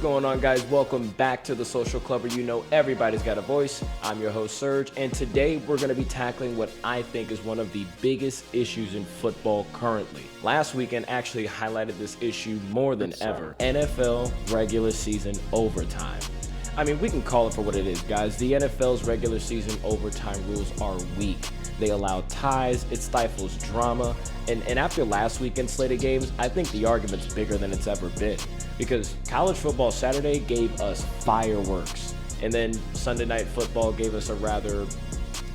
going on, guys? Welcome back to the Social Club where you know everybody's got a voice. I'm your host, Serg, and today we're going to be tackling what I think is one of the biggest issues in football currently. Last weekend actually highlighted this issue more than ever. NFL regular season overtime. I mean, we can call it for what it is, guys. The NFL's regular season overtime rules are weak. They allow ties, it stifles drama, and after last weekend's slate of games, I think the argument's bigger than it's ever been. Because college football Saturday gave us fireworks, and then Sunday Night Football gave us a rather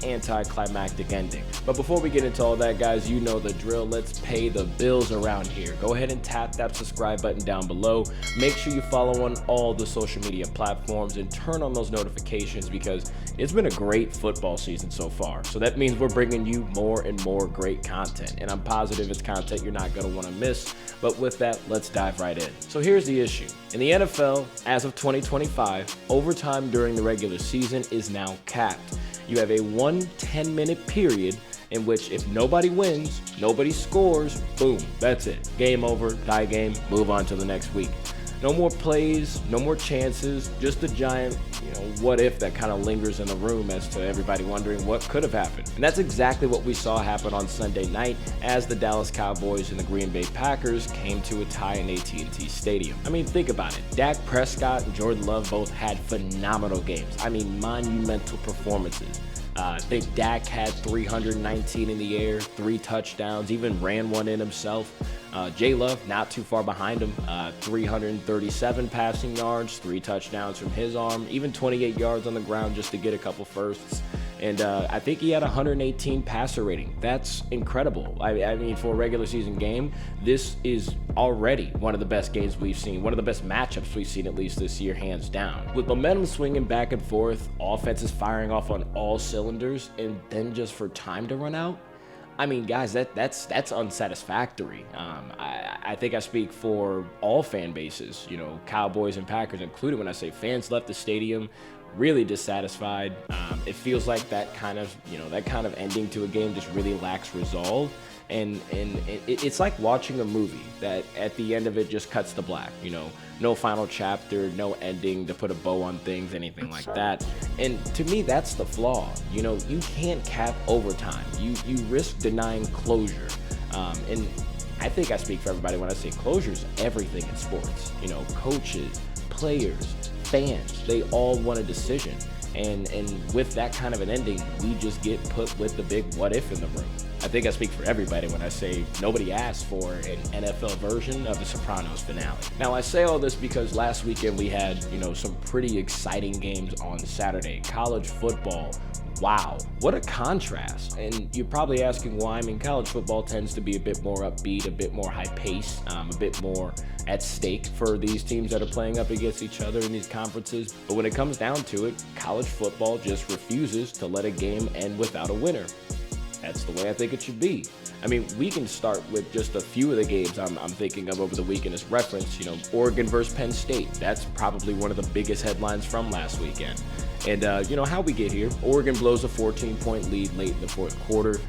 anticlimactic ending. But before we get into all that, guys, you know the drill. Let's pay the bills around here. Go ahead and tap that subscribe button down below. Make sure you follow on all the social media platforms and turn on those notifications because it's been a great football season so far. So that means we're bringing you more and more great content, and I'm positive it's content you're not going to want to miss. But with that, let's dive right in. So here's the issue. In the NFL, as of 2025, overtime during the regular season is now capped. You have a 1 10-minute period in which if nobody wins, nobody scores, boom, that's it. Game over, tie game, move on to the next week. No more plays, no more chances, just a giant, what if that kind of lingers in the room as to everybody wondering what could have happened. And that's exactly what we saw happen on Sunday night as the Dallas Cowboys and the Green Bay Packers came to a tie in AT&T Stadium. I mean, think about it. Dak Prescott and Jordan Love both had phenomenal games. I mean, monumental performances. I think Dak had 319 in the air, 3 touchdowns, even ran one in himself. J Love, not too far behind him, 337 passing yards, 3 touchdowns from his arm, even 28 yards on the ground just to get a couple firsts. And I think he had 118 passer rating. That's incredible. I mean, for a regular season game, this is already one of the best games we've seen, one of the best matchups we've seen at least this year, hands down. With momentum swinging back and forth, offenses firing off on all cylinders, and then just for time to run out, I mean, guys, that's unsatisfactory. I think I speak for all fan bases, Cowboys and Packers included, when I say fans left the stadium really dissatisfied. It feels like that kind of ending to a game just really lacks resolve. And it's like watching a movie that at the end of it just cuts to black, no final chapter, no ending to put a bow on things, anything like that. And to me, that's the flaw. You can't cap overtime. You risk denying closure. And I think I speak for everybody when I say closure is everything in sports. Coaches, players, fans, they all want a decision. And with that kind of an ending, we just get put with the big what if in the room. I think I speak for everybody when I say nobody asked for an NFL version of the Sopranos finale. Now, I say all this because last weekend we had, some pretty exciting games on Saturday. College football. Wow, what a contrast. And you're probably asking why. I mean, college football tends to be a bit more upbeat, a bit more high pace, a bit more at stake for these teams that are playing up against each other in these conferences. But when it comes down to it, college football just refuses to let a game end without a winner. That's the way I think it should be. I mean, we can start with just a few of the games I'm thinking of over the weekend as reference. Oregon versus Penn State. That's probably one of the biggest headlines from last weekend. And how we get here. Oregon blows a 14-point lead late in the fourth quarter,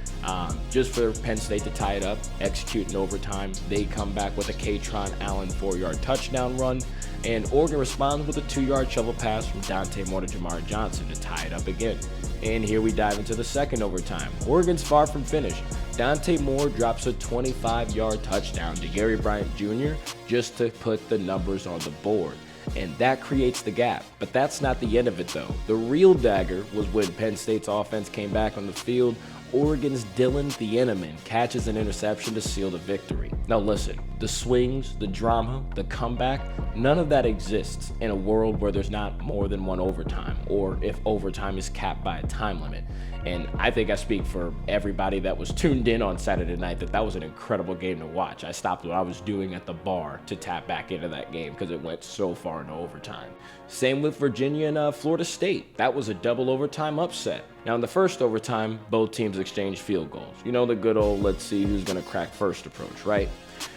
just for Penn State to tie it up, execute in overtime. They come back with a Katron Allen 4-yard touchdown run, and Oregon responds with a 2-yard shovel pass from Dante Moore to Jamar Johnson to tie it up again. And here we dive into the second overtime. Oregon's far from finished. Dante Moore drops a 25-yard touchdown to Gary Bryant Jr. just to put the numbers on the board. And that creates the gap. But that's not the end of it, though. The real dagger was when Penn State's offense came back on the field. Oregon's Dylan Thieneman catches an interception to seal the victory. Now listen, the swings, the drama, the comeback, none of that exists in a world where there's not more than one overtime, or if overtime is capped by a time limit. And I think I speak for everybody that was tuned in on Saturday night that was an incredible game to watch. I stopped what I was doing at the bar to tap back into that game because it went so far into overtime. Same with Virginia and Florida State. That was a double overtime upset. Now in the first overtime, both teams exchanged field goals. The good old let's see who's going to crack first approach, right?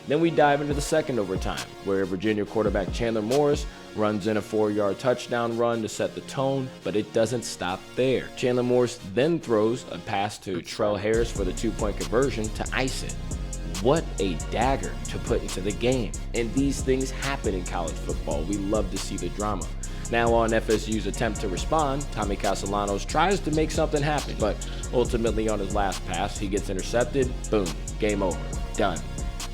Then we dive into the second overtime, where Virginia quarterback Chandler Morris runs in a 4-yard touchdown run to set the tone, but it doesn't stop there. Chandler Morris then throws a pass to Trell Harris for the 2-point conversion to ice it. what a dagger to put into the game. And these things happen in college football. We love to see the drama. Now on FSU's attempt to respond, Tommy Castellanos tries to make something happen, but ultimately on his last pass, he gets intercepted, boom, game over, done.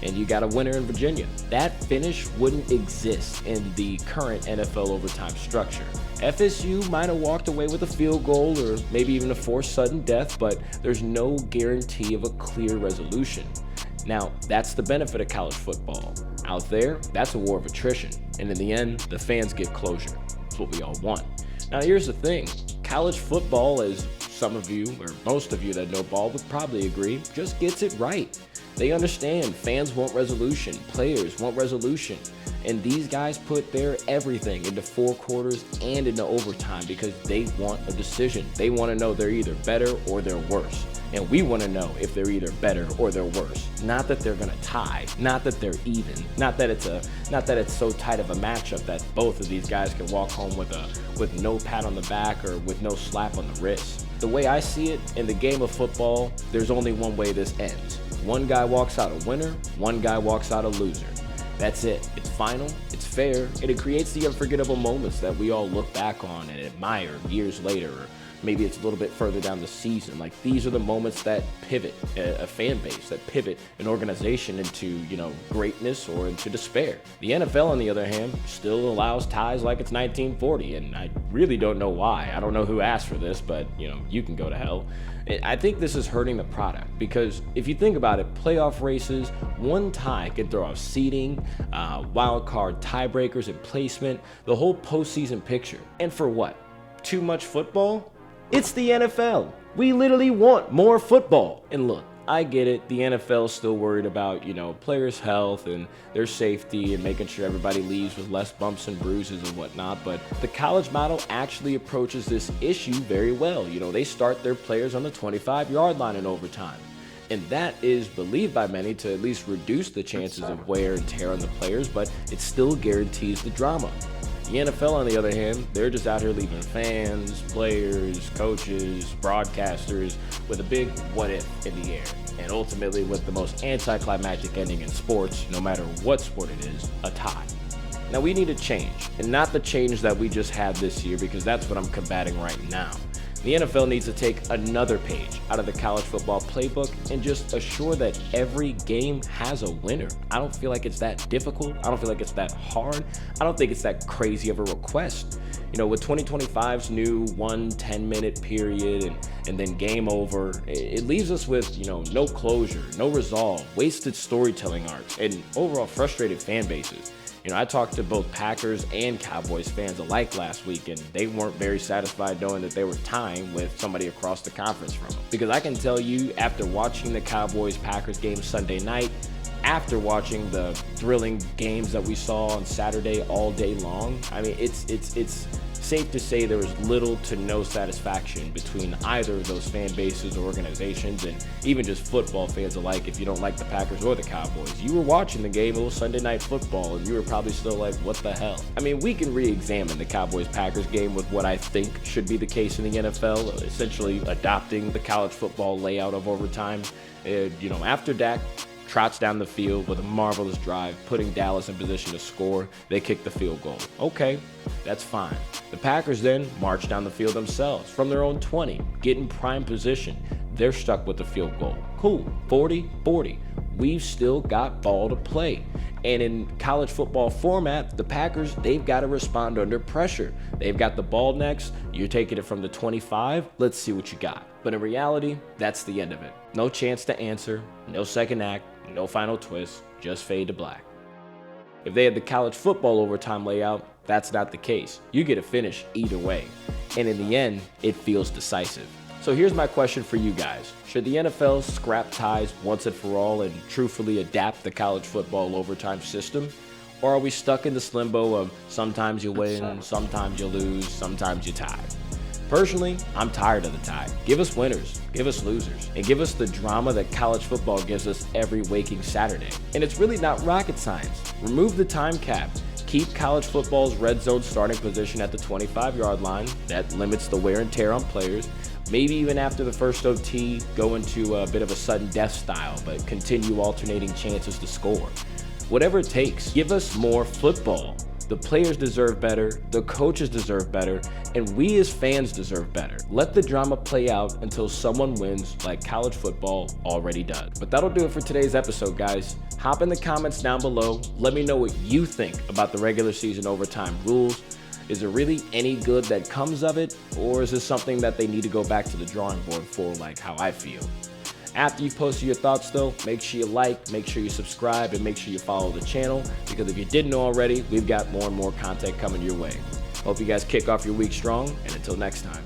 And you got a winner in Virginia. That finish wouldn't exist in the current NFL overtime structure. FSU might have walked away with a field goal or maybe even a forced sudden death, but there's no guarantee of a clear resolution. Now, that's the benefit of college football. Out there, that's a war of attrition. And in the end, the fans get closure. That's what we all want. Now, here's the thing. College football, as some of you or most of you that know ball would probably agree, just gets it right. They understand fans want resolution, players want resolution, and these guys put their everything into 4 quarters and into overtime because they want a decision. They want to know they're either better or they're worse. And we want to know if they're either better or they're worse. Not that they're going to tie, not that they're even, not that it's so tight of a matchup that both of these guys can walk home with no pat on the back or with no slap on the wrist. The way I see it, in the game of football, there's only one way this ends. One guy walks out a winner, one guy walks out a loser. That's it. It's final, it's fair, and it creates the unforgettable moments that we all look back on and admire years later, or maybe it's a little bit further down the season. Like, these are the moments that pivot a fan base, that pivot an organization into, greatness or into despair. The NFL, on the other hand, still allows ties like it's 1940, and I really don't know why. I don't know who asked for this, but, you can go to hell. I think this is hurting the product because if you think about it, playoff races, one tie can throw off seeding, wild card tiebreakers and placement, the whole postseason picture. And for what? Too much football? It's the NFL. We literally want more football. And look, I get it. The NFL is still worried about, players' health and their safety and making sure everybody leaves with less bumps and bruises and whatnot. But the college model actually approaches this issue very well. They start their players on the 25-yard line in overtime. And that is believed by many to at least reduce the chances of wear and tear on the players, but it still guarantees the drama. The NFL, on the other hand, they're just out here leaving fans, players, coaches, broadcasters with a big what if in the air. And ultimately with the most anticlimactic ending in sports, no matter what sport it is, a tie. Now we need a change, and not the change that we just had this year, because that's what I'm combating right now. The NFL needs to take another page out of the college football playbook and just assure that every game has a winner. I don't feel like it's that difficult. I don't feel like it's that hard. I don't think it's that crazy of a request. With 2025's new 10-minute period and then game over, it leaves us with, no closure, no resolve, wasted storytelling arcs, and overall frustrated fan bases. I talked to both Packers and Cowboys fans alike last week, and they weren't very satisfied knowing that they were tying with somebody across the conference from them. Because I can tell you, after watching the Cowboys-Packers game Sunday night, after watching the thrilling games that we saw on Saturday all day long, it's safe to say there was little to no satisfaction between either of those fan bases or organizations, and even just football fans alike. If you don't like the Packers or the Cowboys, you were watching the game, it was Sunday Night Football, and you were probably still like, what the hell? We can re-examine the Cowboys-Packers game with what I think should be the case in the NFL, essentially adopting the college football layout of overtime. After Dak trots down the field with a marvelous drive, putting Dallas in position to score, they kick the field goal. Okay, that's fine. The Packers then march down the field themselves from their own 20, get in prime position. They're stuck with the field goal. Cool, 40-40. We've still got ball to play. And in college football format, the Packers, they've got to respond under pressure. They've got the ball next. You're taking it from the 25. Let's see what you got. But in reality, that's the end of it. No chance to answer, no second act, no final twist, just fade to black. If they had the college football overtime layout, that's not the case. You get a finish either way. And in the end, it feels decisive. So here's my question for you guys. Should the NFL scrap ties once and for all and truthfully adapt the college football overtime system? Or are we stuck in this limbo of sometimes you win, sometimes you lose, sometimes you tie? Personally, I'm tired of the tie. Give us winners, give us losers, and give us the drama that college football gives us every waking Saturday. And it's really not rocket science. Remove the time cap. keep college football's red zone starting position at the 25-yard line. That limits the wear and tear on players. Maybe even after the first OT, go into a bit of a sudden death style, but continue alternating chances to score. Whatever it takes, give us more football. The players deserve better, the coaches deserve better, and we as fans deserve better. Let the drama play out until someone wins like college football already does. But that'll do it for today's episode, guys. Hop in the comments down below. Let me know what you think about the regular season overtime rules. Is there really any good that comes of it, or is this something that they need to go back to the drawing board for, like how I feel? After you've posted your thoughts though, make sure you like, make sure you subscribe, and make sure you follow the channel, because if you didn't know already, we've got more and more content coming your way. Hope you guys kick off your week strong, and until next time.